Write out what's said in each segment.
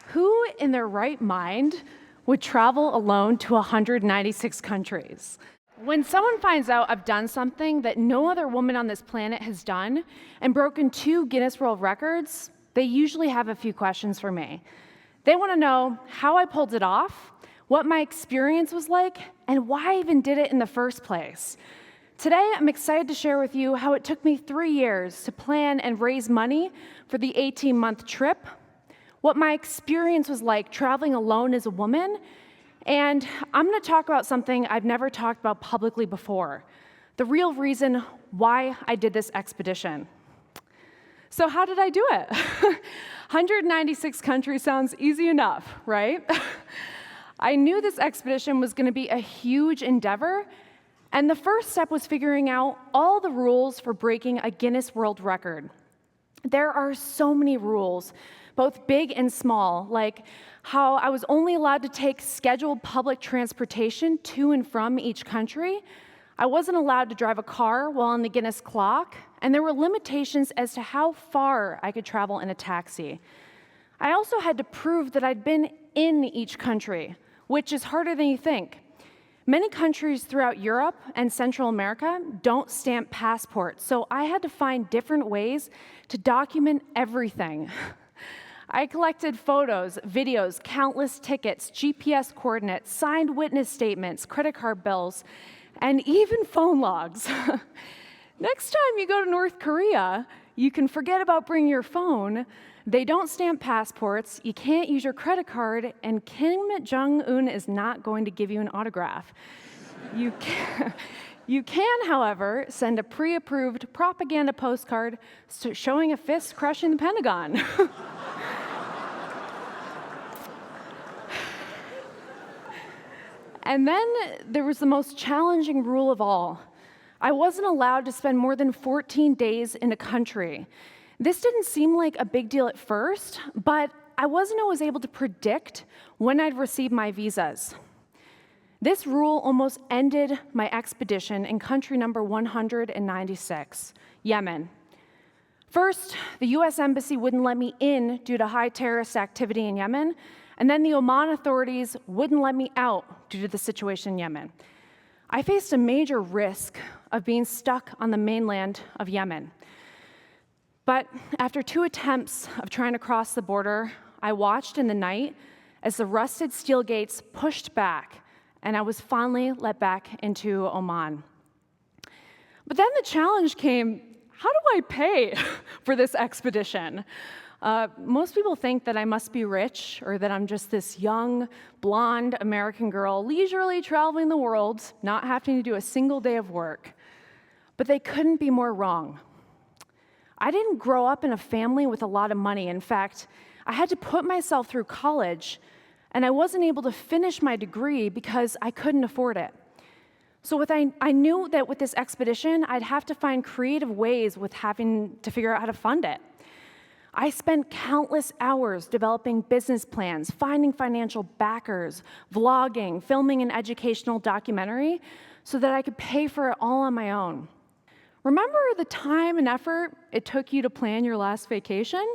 Who in their right mind would travel alone to 196 countries? When someone finds out I've done something that no other woman on this planet has done and broken 2 Guinness World Records, they usually have a few questions for me. They want to know how I pulled it off, what my experience was like, and why I even did it in the first place. Today, I'm excited to share with you how it took me 3 years to plan and raise money for the 18-month trip, what my experience was like traveling alone as a woman, and I'm going to talk about something I've never talked about publicly before, the real reason why I did this expedition. So how did I do it? 196 countries sounds easy enough, right? I knew this expedition was going to be a huge endeavor, and the first step was figuring out all the rules for breaking a Guinness World Record. There are so many rules, both big and small, like how I was only allowed to take scheduled public transportation to and from each country. I wasn't allowed to drive a car while on the Guinness clock, and there were limitations as to how far I could travel in a taxi. I also had to prove that I'd been in each country, which is harder than you think. Many countries throughout Europe and Central America don't stamp passports, so I had to find different ways to document everything. I collected photos, videos, countless tickets, GPS coordinates, signed witness statements, credit card bills, and even phone logs. Next time you go to North Korea, you can forget about bringing your phone. They don't stamp passports, you can't use your credit card, and Kim Jong-un is not going to give you an autograph. You can, however, send a pre-approved propaganda postcard showing a fist crushing the Pentagon. And then there was the most challenging rule of all. I wasn't allowed to spend more than 14 days in a country. This didn't seem like a big deal at first, but I wasn't always able to predict when I'd receive my visas. This rule almost ended my expedition in country number 196, Yemen. First, the US Embassy wouldn't let me in due to high terrorist activity in Yemen, and then the Oman authorities wouldn't let me out due to the situation in Yemen. I faced a major risk of being stuck on the mainland of Yemen. But after 2 attempts of trying to cross the border, I watched in the night as the rusted steel gates pushed back, and I was finally let back into Oman. But then the challenge came, how do I pay for this expedition? Most people think that I must be rich or that I'm just this young, blonde American girl leisurely traveling the world, not having to do a single day of work. But they couldn't be more wrong. I didn't grow up in a family with a lot of money. In fact, I had to put myself through college, and I wasn't able to finish my degree because I couldn't afford it. So I knew that with this expedition, I'd have to find creative ways with having to figure out how to fund it. I spent countless hours developing business plans, finding financial backers, vlogging, filming an educational documentary so that I could pay for it all on my own. Remember the time and effort it took you to plan your last vacation?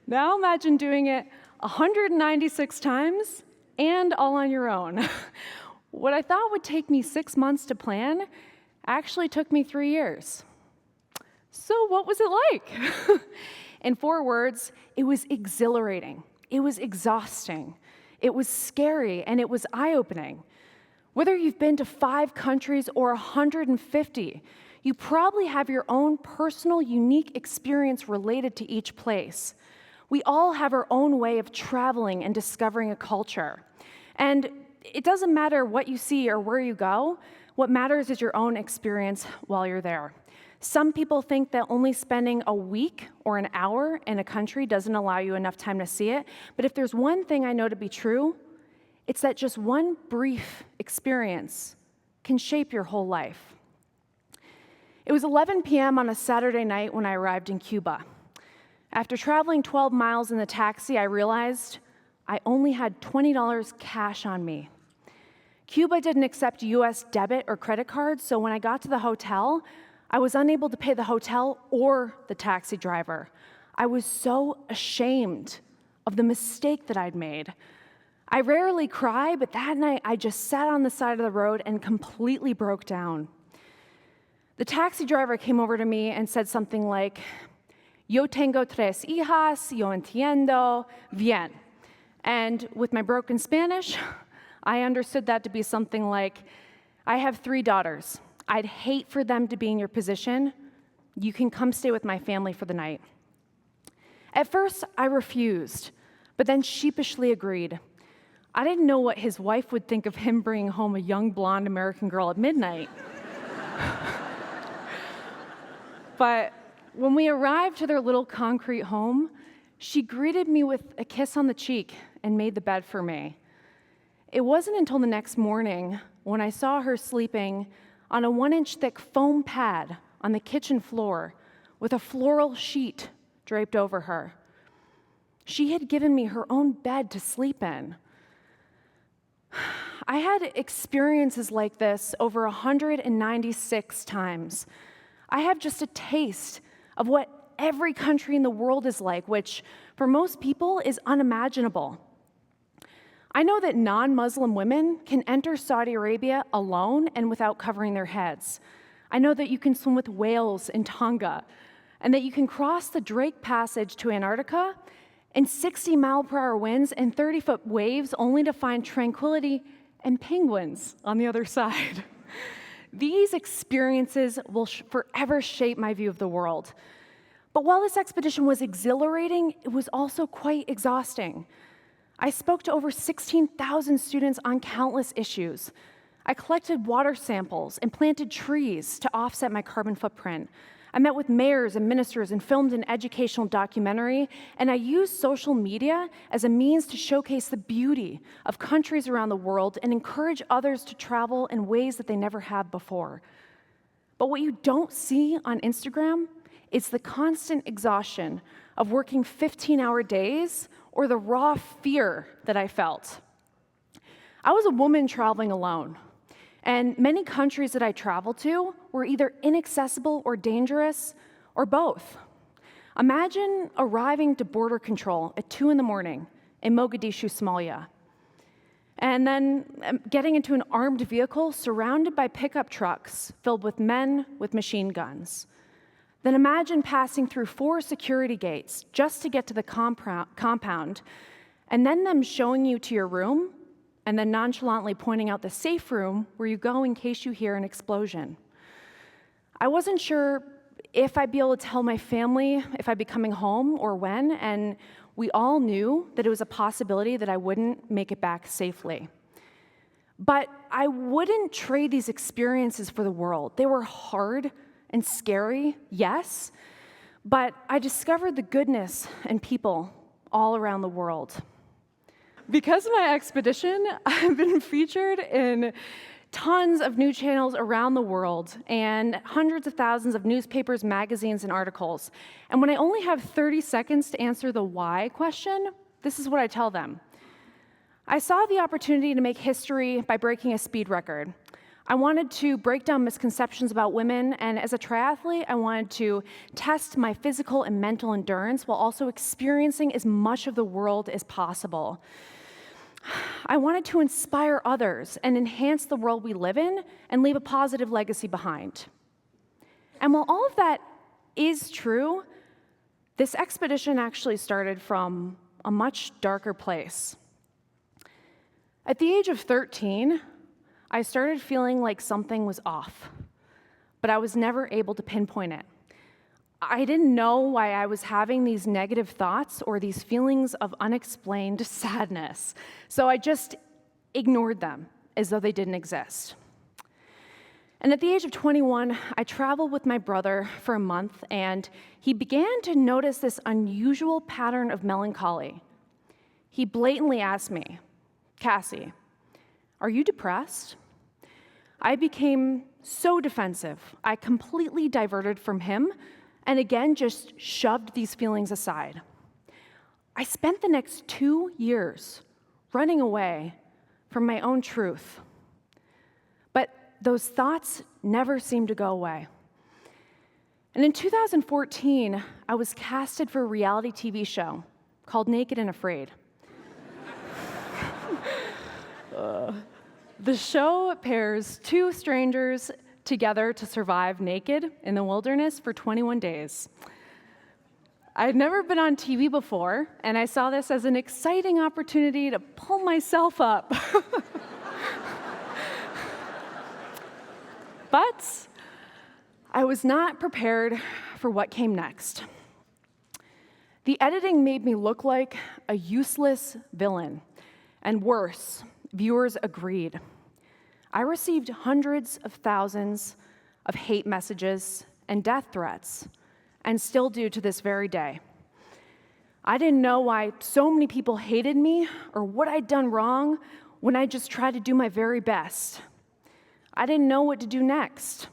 Now imagine doing it 196 times and all on your own. What I thought would take me 6 months to plan actually took me 3 years. So what was it like? In 4 words, it was exhilarating, it was exhausting, it was scary, and it was eye-opening. Whether you've been to 5 countries or 150, you probably have your own personal, unique experience related to each place. We all have our own way of traveling and discovering a culture. And it doesn't matter what you see or where you go, what matters is your own experience while you're there. Some people think that only spending a week or an hour in a country doesn't allow you enough time to see it, but if there's one thing I know to be true, it's that just one brief experience can shape your whole life. It was 11 p.m. on a Saturday night when I arrived in Cuba. After traveling 12 miles in the taxi, I realized I only had $20 cash on me. Cuba didn't accept US debit or credit cards, so when I got to the hotel, I was unable to pay the hotel or the taxi driver. I was so ashamed of the mistake that I'd made. I rarely cry, but that night I just sat on the side of the road and completely broke down. The taxi driver came over to me and said something like, "Yo tengo tres hijas, yo entiendo bien." And with my broken Spanish, I understood that to be something like, "I have 3 daughters. I'd hate for them to be in your position. You can come stay with my family for the night." At first, I refused, but then sheepishly agreed. I didn't know what his wife would think of him bringing home a young blonde American girl at midnight. But when we arrived to their little concrete home, she greeted me with a kiss on the cheek and made the bed for me. It wasn't until the next morning when I saw her sleeping on a 1-inch thick foam pad on the kitchen floor with a floral sheet draped over her. She had given me her own bed to sleep in. I had experiences like this over 196 times. I have just a taste of what every country in the world is like, which for most people is unimaginable. I know that non-Muslim women can enter Saudi Arabia alone and without covering their heads. I know that you can swim with whales in Tonga, and that you can cross the Drake Passage to Antarctica in 60-mile-per-hour winds and 30-foot waves only to find tranquility and penguins on the other side. These experiences will forever shape my view of the world. But while this expedition was exhilarating, it was also quite exhausting. I spoke to over 16,000 students on countless issues. I collected water samples and planted trees to offset my carbon footprint. I met with mayors and ministers and filmed an educational documentary, and I used social media as a means to showcase the beauty of countries around the world and encourage others to travel in ways that they never have before. But what you don't see on Instagram is the constant exhaustion of working 15-hour days or the raw fear that I felt. I was a woman traveling alone, and many countries that I traveled to were either inaccessible or dangerous, or both. Imagine arriving to border control at 2 a.m. in Mogadishu, Somalia, and then getting into an armed vehicle surrounded by pickup trucks filled with men with machine guns. Then imagine passing through 4 security gates just to get to the compound, and then them showing you to your room, and then nonchalantly pointing out the safe room where you go in case you hear an explosion. I wasn't sure if I'd be able to tell my family if I'd be coming home or when, and we all knew that it was a possibility that I wouldn't make it back safely. But I wouldn't trade these experiences for the world. They were hard and scary, yes, but I discovered the goodness in people all around the world. Because of my expedition, I've been featured in tons of news channels around the world and hundreds of thousands of newspapers, magazines, and articles. And when I only have 30 seconds to answer the why question, this is what I tell them. I saw the opportunity to make history by breaking a speed record. I wanted to break down misconceptions about women, and as a triathlete, I wanted to test my physical and mental endurance while also experiencing as much of the world as possible. I wanted to inspire others and enhance the world we live in and leave a positive legacy behind. And while all of that is true, this expedition actually started from a much darker place. At the age of 13, I started feeling like something was off, but I was never able to pinpoint it. I didn't know why I was having these negative thoughts or these feelings of unexplained sadness, so I just ignored them as though they didn't exist. And at the age of 21, I traveled with my brother for a month, and he began to notice this unusual pattern of melancholy. He blatantly asked me, "Cassie, are you depressed?" I became so defensive. I completely diverted from him and again just shoved these feelings aside. I spent the next 2 years running away from my own truth, those thoughts never seemed to go away. And in 2014, I was casted for a reality TV show called Naked and Afraid. The show pairs two strangers together to survive naked in the wilderness for 21 days. I had never been on TV before, and I saw this as an exciting opportunity to pull myself up. But I was not prepared for what came next. The editing made me look like a useless villain, and worse, viewers agreed. I received hundreds of thousands of hate messages and death threats, and still do to this very day. I didn't know why so many people hated me or what I'd done wrong when I just tried to do my very best. I didn't know what to do next.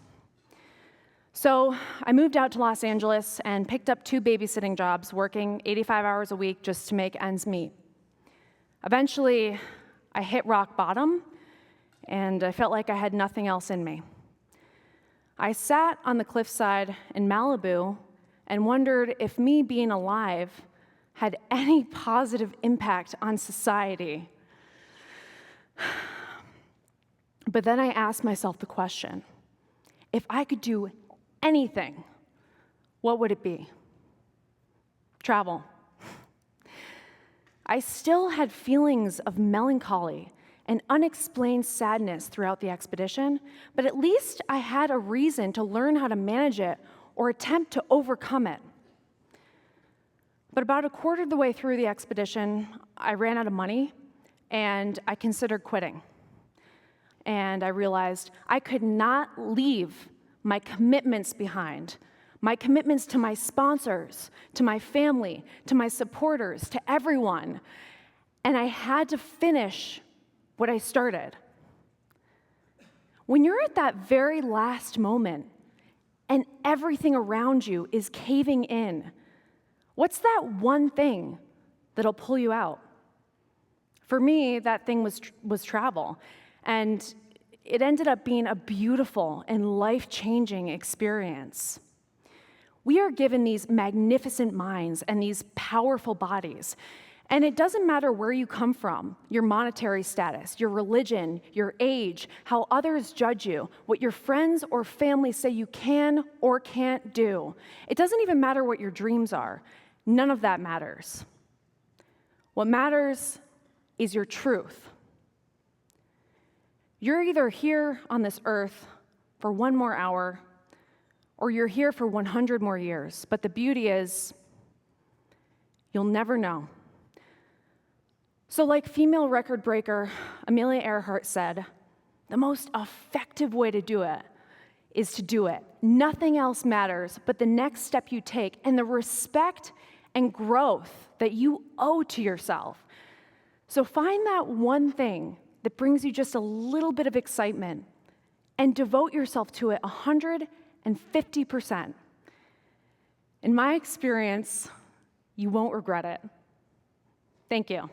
So I moved out to Los Angeles and picked up 2 babysitting jobs, working 85 hours a week just to make ends meet. Eventually, I hit rock bottom, and I felt like I had nothing else in me. I sat on the cliffside in Malibu and wondered if me being alive had any positive impact on society. But then I asked myself the question, if I could do anything, what would it be? Travel. I still had feelings of melancholy and unexplained sadness throughout the expedition, but at least I had a reason to learn how to manage it or attempt to overcome it. But about a quarter of the way through the expedition, I ran out of money, and I considered quitting. And I realized I could not leave my commitments behind, my commitments to my sponsors, to my family, to my supporters, to everyone. And I had to finish what I started. When you're at that very last moment and everything around you is caving in, what's that one thing that'll pull you out? For me, that thing was travel. And it ended up being a beautiful and life-changing experience. We are given these magnificent minds and these powerful bodies. And it doesn't matter where you come from, your monetary status, your religion, your age, how others judge you, what your friends or family say you can or can't do. It doesn't even matter what your dreams are. None of that matters. What matters is your truth. You're either here on this earth for 1 more hour, or you're here for 100 more years. But the beauty is, you'll never know. So like female record breaker Amelia Earhart said, the most effective way to do it is to do it. Nothing else matters but the next step you take and the respect and growth that you owe to yourself. So find that one thing that brings you just a little bit of excitement and devote yourself to it 150%. In my experience, you won't regret it. Thank you.